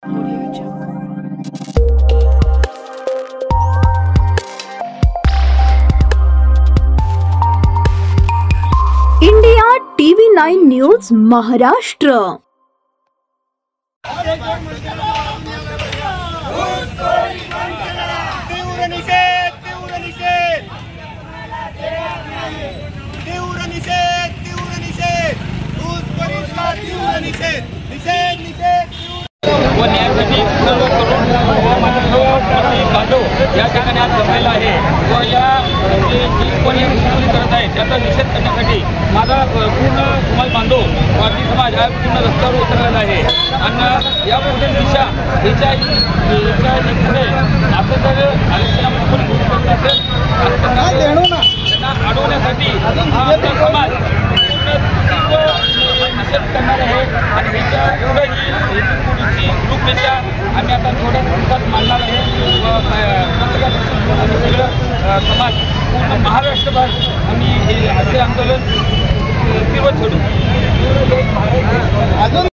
India TV 9 news Maharashtra. व न्यायासाठी सर्व करून बांधव या ठिकाणी आज जमलेला आहे व या जी कोणी घुसखोरी करत आहे त्याचा निषेध करण्यासाठी माझा पूर्ण समाज बांधव पारधी समाज हा पूर्ण रस्त्यावर उतरलेला आहे आणि या पुढील दिशा पुढे असं जर आरक्षणामध्ये कोणी घुस करत असेल त्यांना अडवण्यासाठी हा आपला समाज पूर्ण निषेध करणार आहे आणि त्याच्या पुढे ही ग्रुपपेक्षा आम्ही आता थोड्या दिवसात मांडणार आहे व सगळं समाज पूर्ण महाराष्ट्रभर आम्ही हे असे आंदोलन तीव्र छोडू।